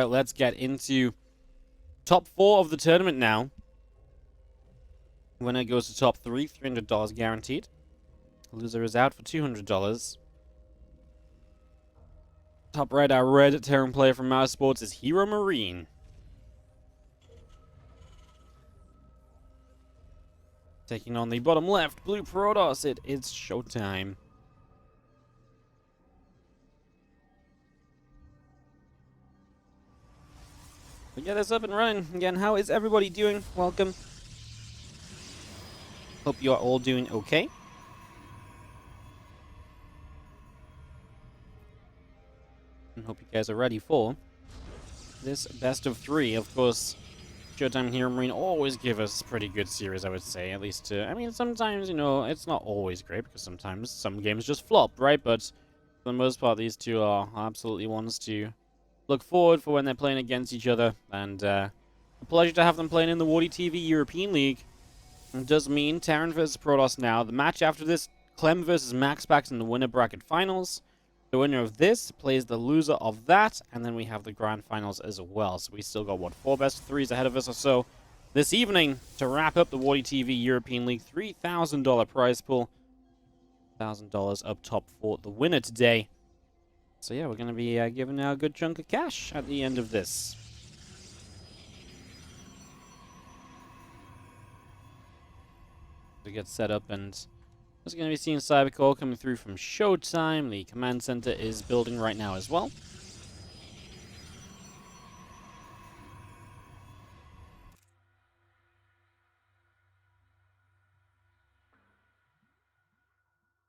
Alright, let's get into top 4 of the tournament now. Winner goes to top 3, $300 guaranteed. Loser is out for $200. Top right, our red Terran player from eSports is HeroMarine. Taking on the bottom left, blue Protoss, it is ShoWTimE. But get this up and running. Again, how is everybody doing? Welcome. Hope you are all doing okay. And hope you guys are ready for this best of 3. Of course, ShoWTimE and HeroMarine always give us pretty good series, I would say. At least, I mean, sometimes, you know, it's not always great because sometimes some games just flop, right? But for the most part, these two are absolutely ones to look forward for when they're playing against each other. And a pleasure to have them playing in the WardiTV European League. It does mean Terran versus Protoss now. The match after this, Clem versus MaxPax in the winner bracket finals. The winner of this plays the loser of that, and then we have the grand finals as well. So we still got, what, 4 best of 3s ahead of us or so this evening to wrap up the WardiTV European League $3,000 prize pool. $1,000 up top for the winner today. So yeah, we're going to be giving out a good chunk of cash at the end of this. To get set up, and we're going to be seeing Cybercore coming through from ShoWTimE. The command center is building right now as well.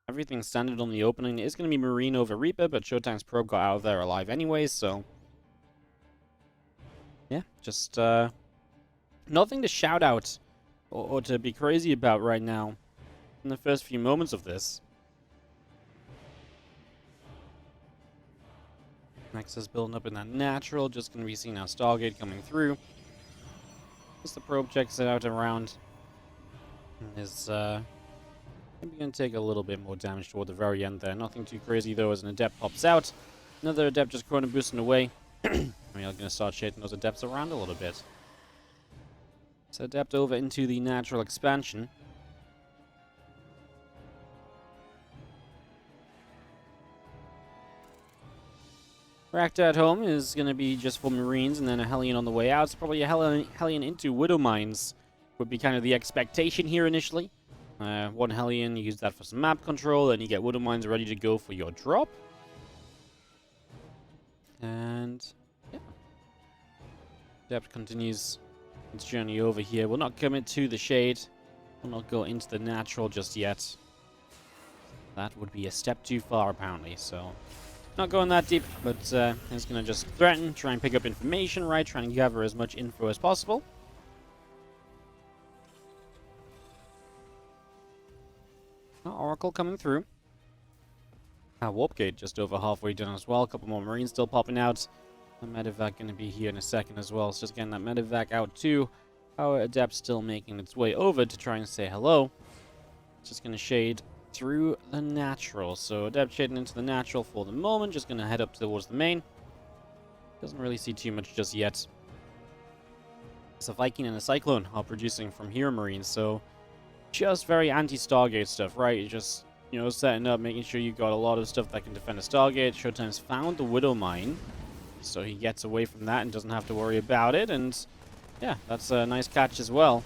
Everything standard on the opening is going to be Marine over Reaper, but ShoWTimE's probe got out of there alive anyways, so yeah, just nothing to shout out or to be crazy about right now in the first few moments of this. Nexus building up in that natural, just going to be seeing our Stargate coming through. As the probe checks it out around, is maybe going to take a little bit more damage toward the very end there. Nothing too crazy though as an Adept pops out. Another Adept just chrono boosting away. We're going to start shading those Adepts around a little bit. So Adept over into the natural expansion. Reactor at home is going to be just for Marines and then a Hellion on the way out. It's probably a Hellion into Widow Mines would be kind of the expectation here initially. One Hellion, you use that for some map control, then you get Widow Mines ready to go for your drop. And yeah. Adept continues its journey over here. We'll not commit to the shade. We'll not go into the natural just yet. That would be a step too far apparently, so not going that deep, but it's going to just threaten, try and pick up information, right? Try and gather as much info as possible. Oracle coming through. Our Warp Gate just over halfway done as well. A couple more Marines still popping out. The Medevac going to be here in a second as well. It's just getting that Medevac out too. Our Adept still making its way over to try and say hello. Just going to shade through the natural. So Adept shading into the natural for the moment. Just going to head up towards the main. Doesn't really see too much just yet. So Viking and a Cyclone are producing from HeroMarine. So just very anti-Stargate stuff, right? You're just, you know, setting up, making sure you got a lot of stuff that can defend a Stargate. ShoWTimE's found the Widow Mine, so he gets away from that and doesn't have to worry about it. And yeah, that's a nice catch as well.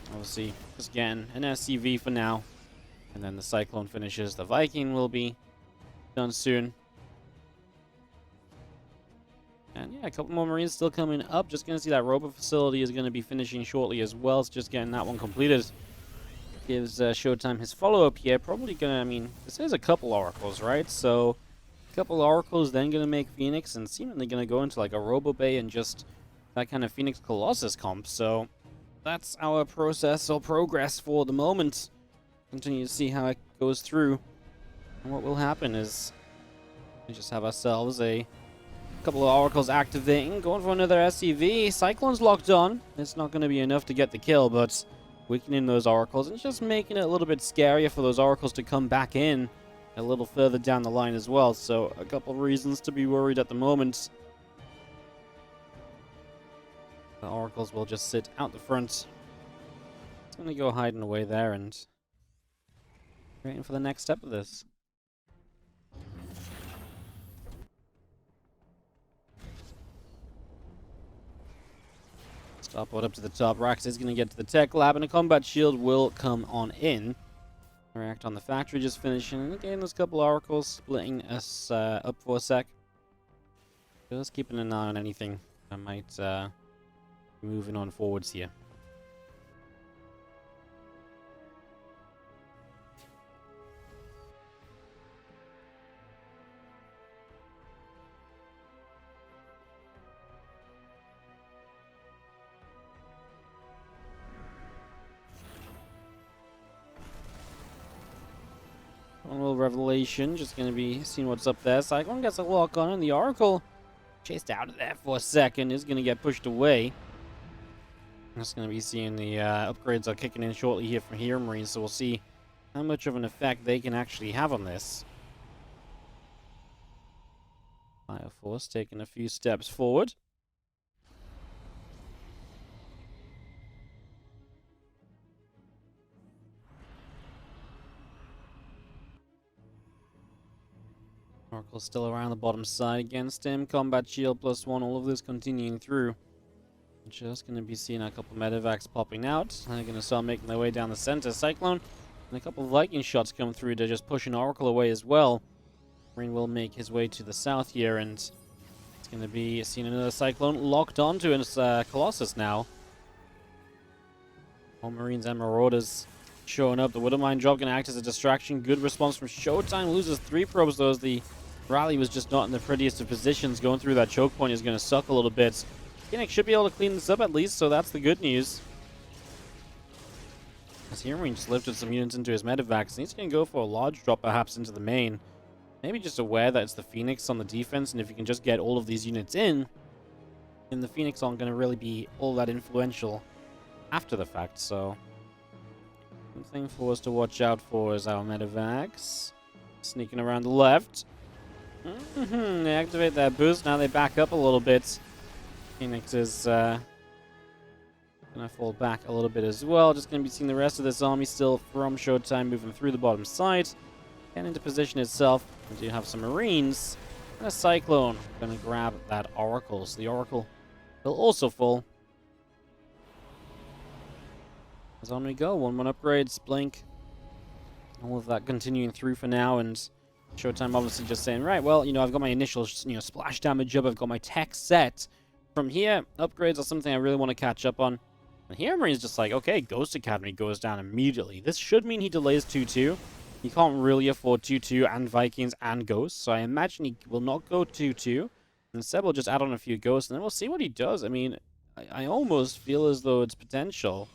Obviously, just getting an SCV for now. And then the Cyclone finishes. The Viking will be done soon. And yeah, a couple more Marines still coming up. Just going to see that robot facility is going to be finishing shortly as well. It's just getting that one completed. Gives ShoWTimE his follow-up here. Probably going to, I mean, this is a couple Oracles, right? So, a couple Oracles, then going to make Phoenix, and seemingly going to go into like a Robo Bay and just that kind of Phoenix Colossus comp. So, that's our process or progress for the moment. Continue to see how it goes through. And what will happen is we just have ourselves a couple of Oracles activating, going for another SCV. Cyclone's locked on. It's not going to be enough to get the kill, but weakening those Oracles and just making it a little bit scarier for those Oracles to come back in a little further down the line as well. So a couple of reasons to be worried at the moment. The oracles will just sit out the front. It's going to go hiding away there and waiting for the next step of this. Starport up to the top. Rax is going to get to the tech lab, and a combat shield will come on in. React on the factory just finishing. And again, there's a couple oracles splitting us up for a sec. Just keeping an eye on anything that might be moving on forwards here. One little revelation, just going to be seeing what's up there. Cyclone gets a lock on, and the Oracle, chased out of there for a second, is going to get pushed away. Just going to be seeing the upgrades are kicking in shortly here from HeroMarine, so we'll see how much of an effect they can actually have on this. Fire Force taking a few steps forward. Oracle still around the bottom side against him. Combat shield +1, all of this continuing through. Just going to be seeing a couple medevacs popping out. They're going to start making their way down the center. Cyclone and a couple of Viking shots come through to just push an Oracle away as well. Marine will make his way to the south here, and it's going to be seeing another Cyclone locked onto his Colossus now. All Marines and Marauders showing up. The Widowmine drop going to act as a distraction. Good response from ShoWTimE. Loses 3 probes though, as the rally was just not in the prettiest of positions. Going through that choke point is going to suck a little bit. Kinnick should be able to clean this up at least, so that's the good news. As HeroMarine just lifted some units into his medevacs, and he's going to go for a large drop perhaps into the main. Maybe just aware that it's the Phoenix on the defense, and if you can just get all of these units in, then the Phoenix aren't going to really be all that influential after the fact, so something for us to watch out for is our medevacs. Sneaking around the left. They activate their boost, now they back up a little bit. Phoenix is going to fall back a little bit as well. Just going to be seeing the rest of this army still from ShoWTimE moving through the bottom side. Getting into position itself. We do have some Marines. And a Cyclone going to grab that Oracle. So the Oracle will also fall. As on we go. 1-1 upgrades, blink. All of that continuing through for now, and ShoWTimE obviously just saying, right, well, you know, I've got my initial, splash damage up, I've got my tech set. From here, upgrades are something I really want to catch up on. And HeroMarine's just like, okay, Ghost Academy goes down immediately. This should mean he delays 2-2. He can't really afford 2-2 and Vikings and Ghosts, so I imagine he will not go 2-2. Instead, we'll just add on a few Ghosts, and then we'll see what he does. I mean, I almost feel as though it's potential.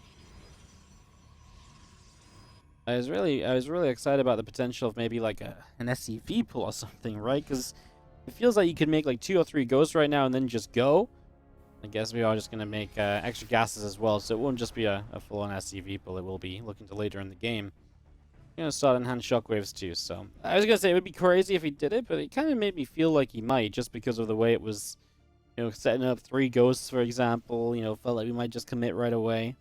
I was really excited about the potential of maybe like an SCV pull or something, right? Because it feels like you could make like 2 or 3 Ghosts right now and then just go. I guess we are just going to make extra gases as well, so it won't just be a full-on SCV pull. It will be looking to later in the game. Going to start enhanced shockwaves too, so I was going to say it would be crazy if he did it, but it kind of made me feel like he might, just because of the way it was, setting up 3 Ghosts, for example. Felt like we might just commit right away.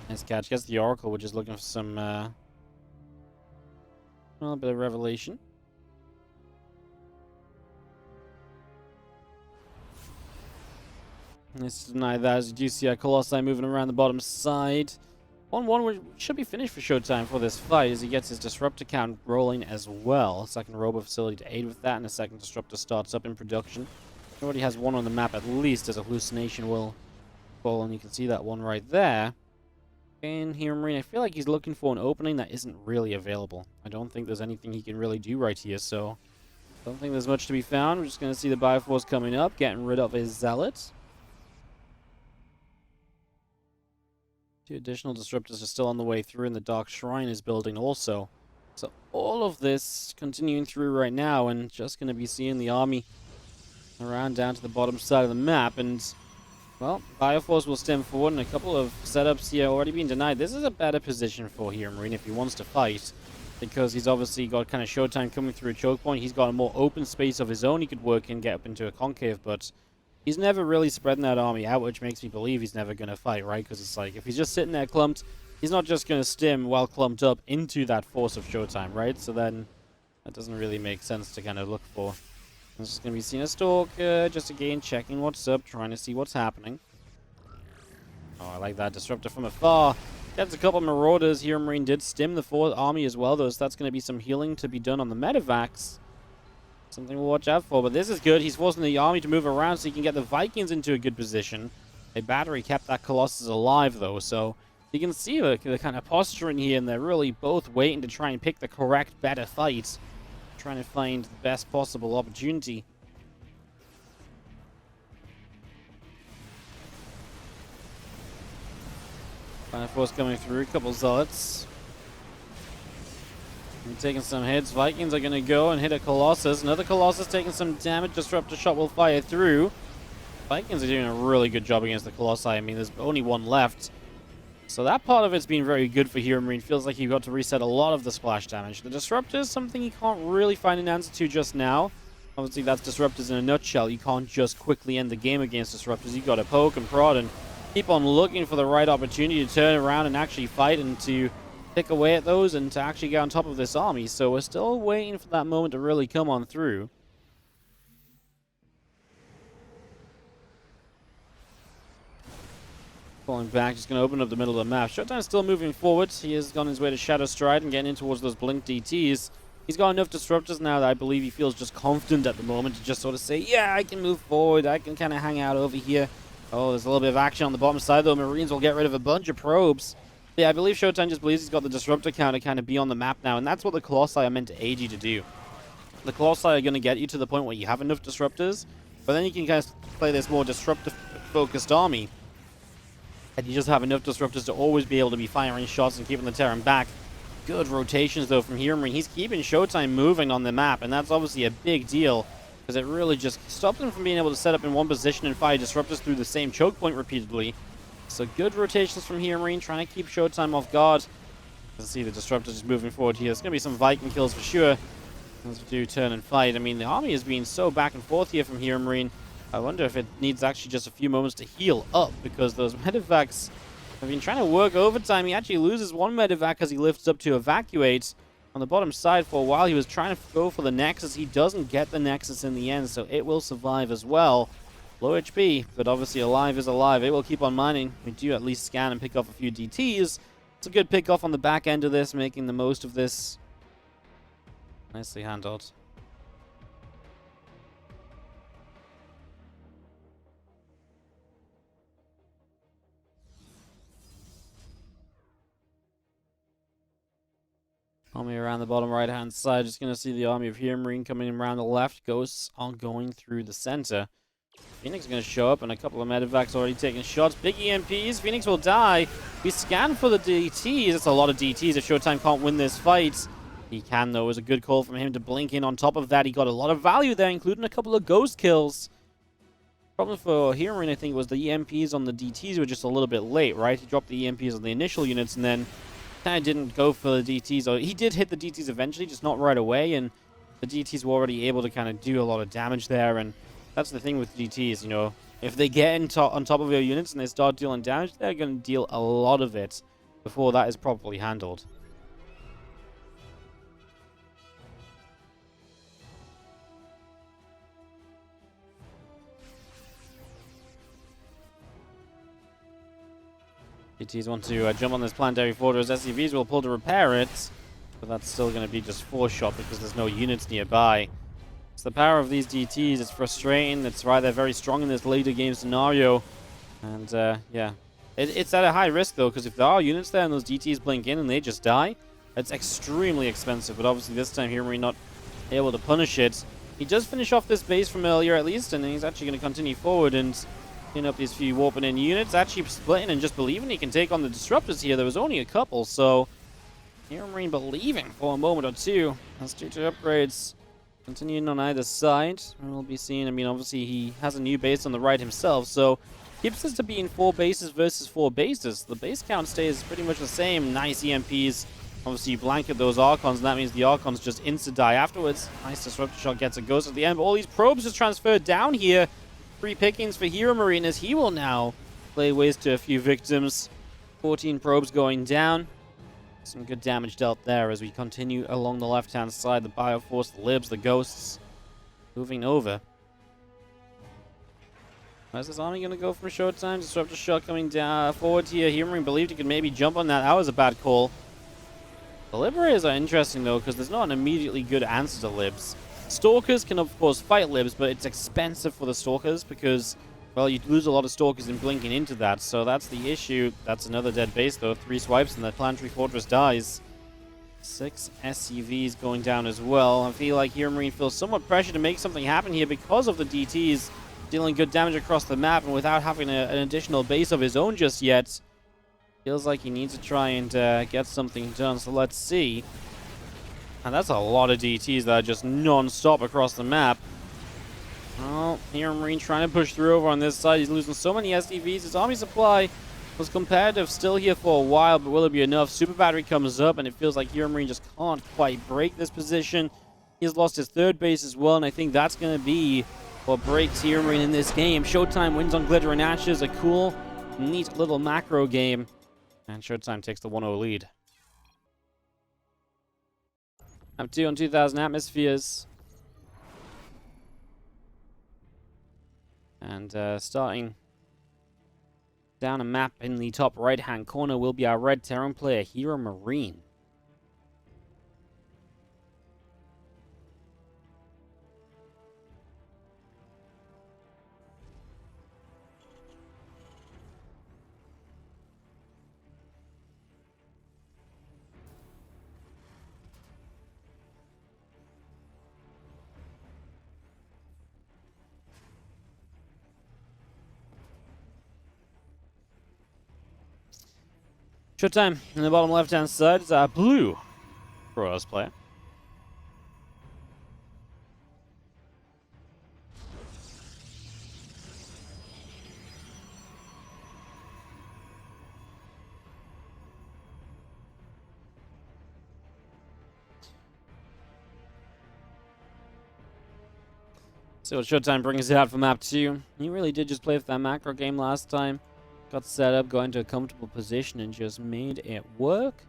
Nice catch. Guess the Oracle, we're just looking for some, a little bit of revelation. Let's deny that, as you do see our Colossi moving around the bottom side. 1-1 should be finished for ShoWTimE for this fight, as he gets his Disruptor count rolling as well. Second Robo facility to aid with that, and a second Disruptor starts up in production. He already has 1 on the map at least, as a Hallucination will fall, and you can see that one right there. And HeroMarine, I feel like he's looking for an opening that isn't really available. I don't think there's anything he can really do right here, so I don't think there's much to be found. We're just going to see the Bioforce coming up, getting rid of his Zealot. 2 additional Disruptors are still on the way through, and the Dark Shrine is building also. So all of this continuing through right now, and just going to be seeing the army around down to the bottom side of the map, and Well, Bioforce will stem forward, and a couple of setups here already being denied. This is a better position for HeroMarine if he wants to fight, because he's obviously got kind of ShoWTimE coming through a choke point. He's got a more open space of his own he could work in, get up into a concave, but he's never really spreading that army out, which makes me believe he's never going to fight, right? Because it's like, if he's just sitting there clumped, he's not just going to stim while clumped up into that force of ShoWTimE, right? So then that doesn't really make sense to kind of look for. This is going to be seeing a Stalker, just again checking what's up, trying to see what's happening. Oh, I like that. Disruptor from afar. Gets a couple Marauders. HeroMarine did stim the 4th army as well, though, so that's going to be some healing to be done on the medevacs. Something we'll watch out for, but this is good. He's forcing the army to move around so he can get the Vikings into a good position. A battery kept that Colossus alive, though, so you can see the kind of posturing here, and they're really both waiting to try and pick the correct, better fight. Trying to find the best possible opportunity. Fire Force coming through, a couple Zealots. And taking some hits. Vikings are going to go and hit a Colossus. Another Colossus taking some damage. Disruptor shot will fire through. Vikings are doing a really good job against the Colossi. I mean, there's only one left. So that part of it's been very good for HeroMarine. Feels like he got to reset a lot of the splash damage. The Disruptor is something you can't really find an answer to just now. Obviously, that's Disruptors in a nutshell. You can't just quickly end the game against Disruptors. You got to poke and prod and keep on looking for the right opportunity to turn around and actually fight and to pick away at those and to actually get on top of this army. So we're still waiting for that moment to really come on through. Falling back, just going to open up the middle of the map. ShoWTimE's still moving forward. He has gone his way to Shadow Stride and getting in towards those Blink DTs. He's got enough Disruptors now that I believe he feels just confident at the moment to just sort of say, yeah, I can move forward. I can kind of hang out over here. Oh, there's a little bit of action on the bottom side, though. Marines will get rid of a bunch of probes. Yeah, I believe ShoWTimE just believes he's got the Disruptor count to kind of be on the map now, and that's what the Colossi are meant to aid you to do. The Colossi are going to get you to the point where you have enough Disruptors, but then you can kind of play this more Disruptor-focused army. And you just have enough Disruptors to always be able to be firing shots and keeping the Terran back. Good rotations, though, from HeroMarine. He's keeping ShoWTimE moving on the map, and that's obviously a big deal, because it really just stops him from being able to set up in one position and fire Disruptors through the same choke point repeatedly. So good rotations from HeroMarine, trying to keep ShoWTimE off guard. You can see the Disruptors just moving forward here. There's going to be some Viking kills for sure, as we do turn and fight. I mean, the army is being so back and forth here from HeroMarine. I wonder if it needs actually just a few moments to heal up, because those medevacs have been trying to work overtime. He actually loses one medevac as he lifts up to evacuate on the bottom side for a while. He was trying to go for the Nexus. He doesn't get the Nexus in the end, so it will survive as well. Low HP, but obviously alive is alive. It will keep on mining. We do at least scan and pick off a few DTs. It's a good pick off on the back end of this, making the most of this. Nicely handled. Army around the bottom right-hand side. Just going to see the army of HeroMarine coming in around the left. Ghosts are going through the center. Phoenix is going to show up, and a couple of medevacs already taking shots. Big EMPs. Phoenix will die. We scan for the DTs. It's a lot of DTs if ShoWTimE can't win this fight. He can, though. It was a good call from him to blink in. On top of that, he got a lot of value there, including a couple of ghost kills. Problem for HeroMarine, I think, was the EMPs on the DTs were just a little bit late, right? He dropped the EMPs on the initial units, and then kind of didn't go for the DTs. Or he did hit the DTs eventually, just not right away, and the DTs were already able to kind of do a lot of damage there, and that's the thing with DTs, you know. If they get on top of your units and they start dealing damage, they're going to deal a lot of it before that is properly handled. DTs want to jump on this planetary fortress. SCVs will pull to repair it, but that's still going to be just 4-shot because there's no units nearby. It's the power of these DTs. It's frustrating. It's why they're very strong in this later game scenario. And yeah, it's at a high risk though, because if there are units there and those DTs blink in and they just die, it's extremely expensive. But obviously this time HeroMarine not able to punish it. He does finish off this base from earlier at least, and he's actually going to continue forward and clean up these few warping in units. Actually splitting and just believing he can take on the Disruptors here. There was only a couple, so HeroMarine believing for a moment or two. That's due to upgrades continuing on either side. We'll be seeing, I mean, obviously he has a new base on the right himself, so keeps us to being 4 bases versus 4 bases. The base count stays pretty much the same. Nice EMPs. Obviously, you blanket those Archons, and that means the Archons just insta-die afterwards. Nice Disruptor Shot gets a ghost at the end, but all these probes just transferred down here. 3 pickings for HeroMarine as he will now lay waste to a few victims. 14 probes going down. Some good damage dealt there as we continue along the left-hand side. The Bioforce, the Libs, the Ghosts moving over. Where's this army going to go for ShoWTimE? Disruptor Shot coming down forward here. HeroMarine believed he could maybe jump on that. That was a bad call. The Liberators are interesting, though, because there's not an immediately good answer to Libs. Stalkers can, of course, fight Libs, but it's expensive for the Stalkers because, well, you lose a lot of Stalkers in blinking into that, so that's the issue. That's another dead base, though. 3 swipes and the Planetary Fortress dies. 6 SCVs going down as well. I feel like HeroMarine feels somewhat pressure to make something happen here because of the DTs dealing good damage across the map, and without having an additional base of his own just yet, feels like he needs to try and get something done. So let's see. And that's a lot of DTs that are just non-stop across the map. Oh, HeroMarine trying to push through over on this side. He's losing so many SCVs. His army supply was competitive still here for a while, but will it be enough? Super Battery comes up, and it feels like HeroMarine just can't quite break this position. He's lost his 3rd base as well, and I think that's going to be what breaks HeroMarine in this game. ShoWTimE wins on Glitter and Ashes. A cool, neat little macro game. And ShoWTimE takes the 1-0 lead. Up 2 on 2,000 atmospheres. And starting down a map in the top right-hand corner will be our red Terran player, HeroMarine. ShoWTimE in the bottom left-hand side is our blue Protoss player. See what ShoWTimE brings out for map 2. He really did just play for that macro game last time. Got set up, got into a comfortable position, and just made it work.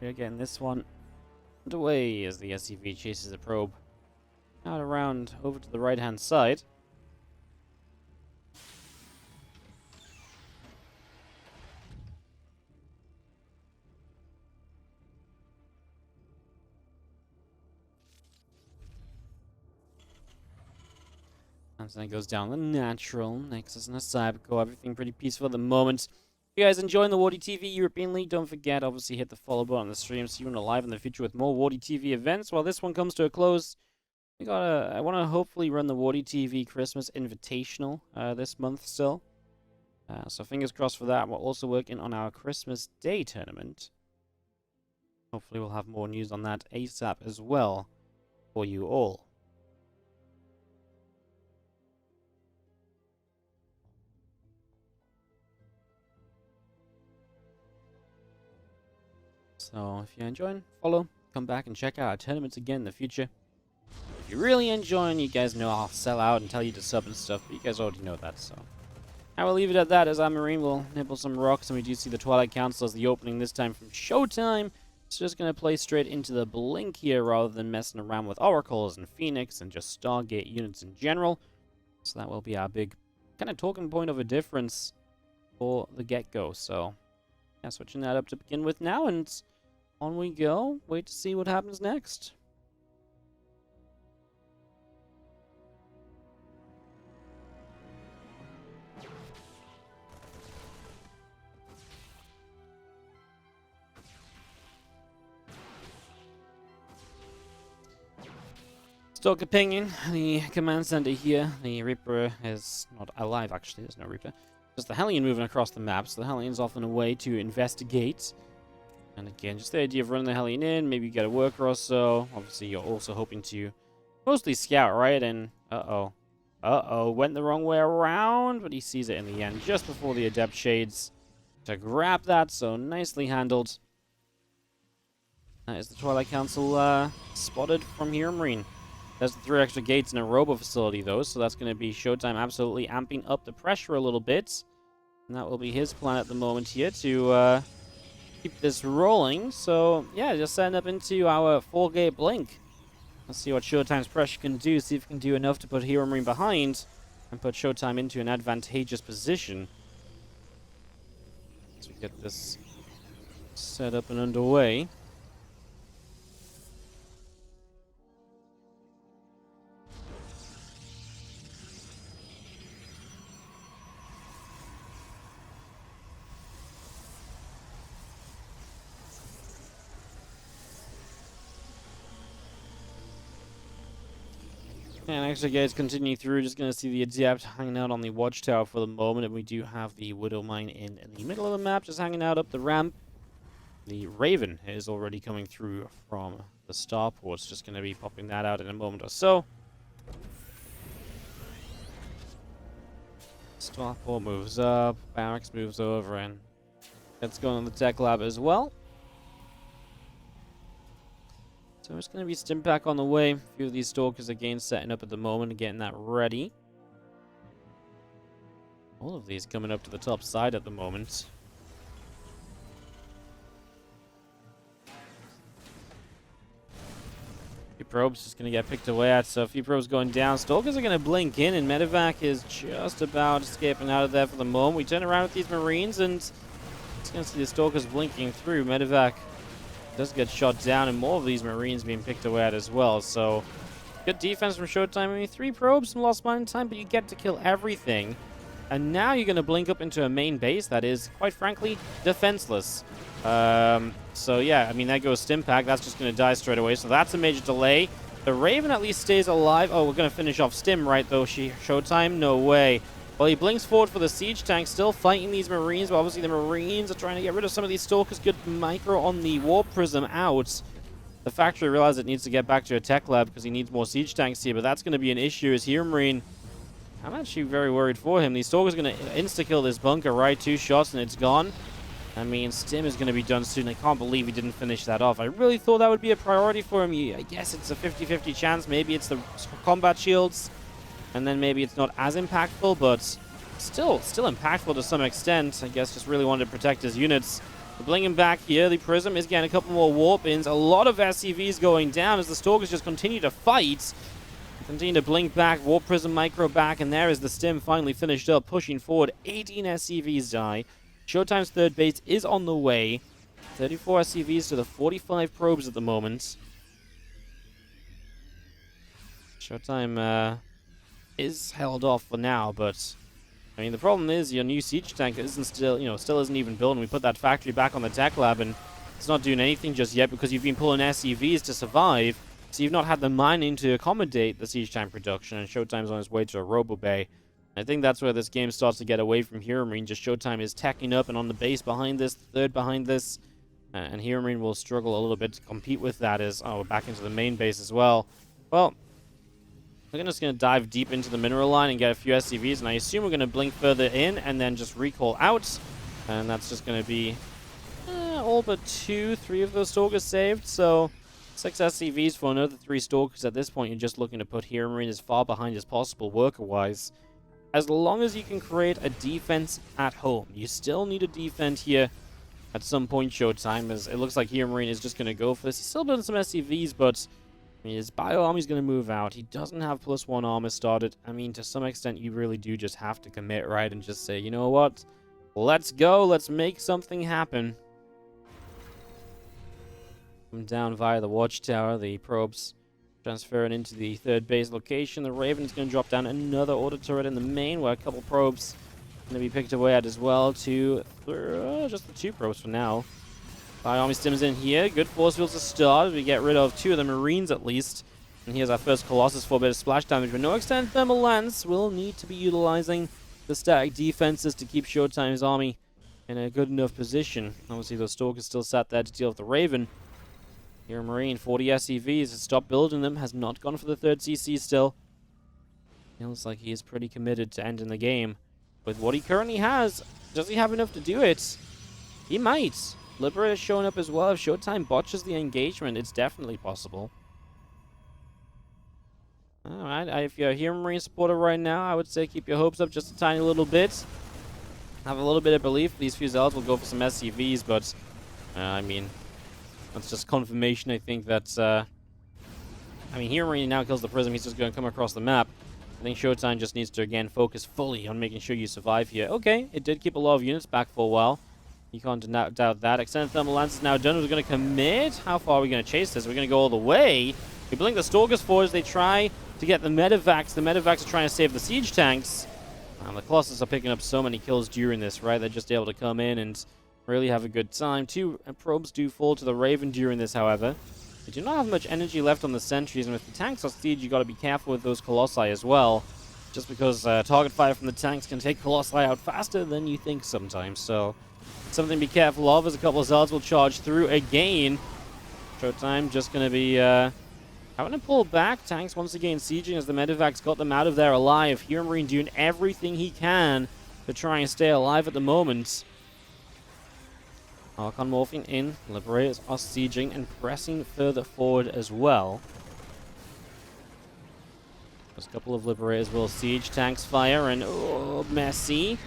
Here again, this one underway as the SCV chases a probe out around over to the right-hand side. And then it goes down the natural, Nexus and a Cybercore, everything pretty peaceful at the moment. If you guys enjoying the WardiTV European League, don't forget, obviously, hit the follow button on the stream so you want to live in the future with more WardiTV events. While this one comes to a close, I want to hopefully run the WardiTV Christmas Invitational this month still. So fingers crossed for that. We're also working on our Christmas Day tournament. Hopefully we'll have more news on that ASAP as well for you all. So if you're enjoying, follow, come back and check out our tournaments again in the future. If you're really enjoying, you guys know I'll sell out and tell you to sub and stuff, but you guys already know that, so. I will leave it at that as our Marine will nibble some rocks, and we do see the Twilight Council as the opening this time from ShoWTimE. It's just going to play straight into the Blink here rather than messing around with Oracles and Phoenix and just Stargate units in general. So that will be our big kind of talking point of a difference for the get-go. So, yeah, switching that up to begin with now, and on we go. Wait to see what happens next. Stalker pinging, the command center here. The Reaper is not alive, actually. There's no Reaper. Just the Hellion moving across the map, so the Hellion's off and away to investigate. And again, just the idea of running the Hellion in, maybe you get a worker or so. Obviously, you're also hoping to mostly scout, right? And went the wrong way around, but he sees it in the end just before the Adept Shades to grab that, so nicely handled. That is the Twilight Council spotted from HeroMarine. There's the 3 extra gates in a robo facility, though, so that's going to be ShoWTimE absolutely amping up the pressure a little bit. And that will be his plan at the moment here to keep this rolling. So, yeah, just setting up into our 4-gate blink. Let's see what ShoWTimE's pressure can do, see if it can do enough to put HeroMarine behind and put ShoWTimE into an advantageous position. As we get this set up and underway. And extra gates continue through. Just going to see the Adept hanging out on the watchtower for the moment. And we do have the Widow Mine in the middle of the map, just hanging out up the ramp. The Raven is already coming through from the starports. Just going to be popping that out in a moment or so. Starport moves up. Barracks moves over and gets going on the tech lab as well. So it's going to be Stimpack on the way. A few of these Stalkers again setting up at the moment and getting that ready. All of these coming up to the top side at the moment. A few probes just going to get picked away at, so a few probes going down. Stalkers are going to blink in, and Medevac is just about escaping out of there for the moment. We turn around with these Marines, and it's going to see the Stalkers blinking through. Medevac does get shot down, and more of these Marines being picked away at as well. So, good defense from ShoWTimE. I mean, 3 probes, some lost mining time, but you get to kill everything. And now you're going to blink up into a main base that is, quite frankly, defenseless. So, yeah, I mean, there goes Stimpack. That's just going to die straight away. So that's a major delay. The Raven at least stays alive. Oh, we're going to finish off Stim, right, though? ShoWTimE? No way. Well, he blinks forward for the siege tank, still fighting these Marines, but obviously the Marines are trying to get rid of some of these Stalkers. Good micro on the Warp Prism out. The factory realizes it needs to get back to a tech lab because he needs more siege tanks here, but that's going to be an issue as HeroMarine. I'm actually very worried for him. These Stalkers are going to insta-kill this bunker, right? 2 shots and it's gone. I mean, Stim is going to be done soon. I can't believe he didn't finish that off. I really thought that would be a priority for him. I guess it's a 50-50 chance. Maybe it's the combat shields. And then maybe it's not as impactful, but still impactful to some extent. I guess just really wanted to protect his units. We're blinging back here. The Prism is getting a couple more warp-ins. A lot of SCVs going down as the Stalkers just continue to fight. Continue to blink back. Warp Prism micro back, and there is the Stim finally finished up, pushing forward. 18 SCVs die. ShoWTimE's third base is on the way. 34 SCVs to the 45 probes at the moment. ShoWTimE is held off for now, but I mean the problem is your new siege tank isn't still isn't even built, and we put that factory back on the tech lab and it's not doing anything just yet because you've been pulling SCVs to survive, so you've not had the mining to accommodate the siege tank production, and ShoWTimE's on his way to a robo bay. I think that's where this game starts to get away from HeroMarine. Just ShoWTimE is teching up and on the base behind this, third behind this, and HeroMarine will struggle a little bit to compete with that as we're back into the main base as well. Well, we're just going to dive deep into the mineral line and get a few SCVs, and I assume we're going to blink further in and then just recall out. And that's just going to be all but 3 of those Stalkers saved. So 6 SCVs for another 3 Stalkers. At this point, you're just looking to put HeroMarine as far behind as possible worker-wise. As long as you can create a defense at home. You still need a defend here at some point, ShoWTimE, as it looks like HeroMarine is just going to go for this. He's still building some SCVs, but I mean, his bio army's going to move out. He doesn't have +1 armor started. I mean, to some extent, you really do just have to commit, right? And just say, you know what? Let's go. Let's make something happen. Come down via the watchtower. The probes transferring into the third base location. The Raven's going to drop down another auto turret in the main, where a couple probes going to be picked away at as well. Just the 2 probes for now. Army Stims in here. Good force fields to start. We get rid of 2 of the Marines at least. And here's our first Colossus for a bit of splash damage. But no extended thermal lance. We'll need to be utilizing the static defenses to keep ShoWTimE's army in a good enough position. Obviously, those Stalkers still sat there to deal with the Raven. HeroMarine, 40 SCVs, has stopped building them, has not gone for the third CC still. Feels like he is pretty committed to ending the game. With what he currently has, does he have enough to do it? He might. Liberator showing up as well. If ShoWTimE botches the engagement, it's definitely possible. Alright, if you're a HeroMarine supporter right now, I would say keep your hopes up just a tiny little bit. Have a little bit of belief these few Zealots will go for some SCVs, but I mean, that's just confirmation, I think, that HeroMarine now kills the Prism, he's just going to come across the map. I think ShoWTimE just needs to, again, focus fully on making sure you survive here. Okay, it did keep a lot of units back for a while. You can't doubt that. Extended Thermal Lance is now done. We're going to commit. How far are we going to chase this? We're going to go all the way. We blink the Stalkers forward as they try to get the Medivacs. The Medivacs are trying to save the Siege Tanks. And the Colossus are picking up so many kills during this, right? They're just able to come in and really have a good time. 2 probes do fall to the Raven during this, however. They do not have much energy left on the sentries, and with the tanks on siege, you got to be careful with those Colossi as well. Just because target fire from the tanks can take Colossi out faster than you think sometimes, so something to be careful of as a couple of Zealots will charge through again. ShoWTimE just going to be having to pull back. Tanks once again sieging as the Medivacs got them out of there alive. HeroMarine doing everything he can to try and stay alive at the moment. Archon morphing in. Liberators are sieging and pressing further forward as well. There's a couple of Liberators will siege. Tanks fire and oh, messy.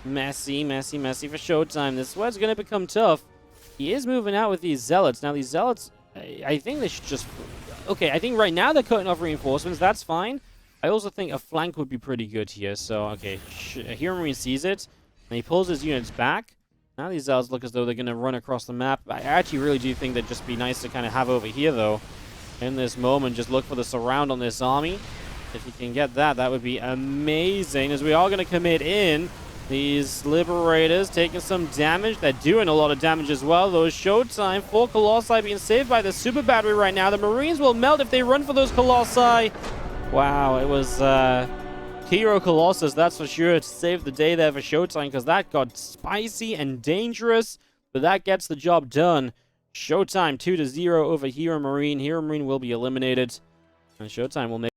Messy for ShoWTimE. This is where it's going to become tough. He is moving out with these Zealots. Now, these Zealots, I think they should just... Okay, I think right now they're cutting off reinforcements. That's fine. I also think a flank would be pretty good here. So, okay, HeroMarine sees it, and he pulls his units back. Now these Zealots look as though they're going to run across the map. I actually really do think that'd just be nice to kind of have over here, though. In this moment, just look for the surround on this army. If you can get that, that would be amazing, as we are going to commit in. These Liberators taking some damage. They're doing a lot of damage as well. Those ShoWTimE, 4 Colossi being saved by the Super Battery right now. The Marines will melt if they run for those Colossi. Wow, it was Hero Colossus, that's for sure, to save the day there for ShoWTimE, because that got spicy and dangerous, but that gets the job done. ShoWTimE 2-0 over HeroMarine. HeroMarine will be eliminated, and ShoWTimE will make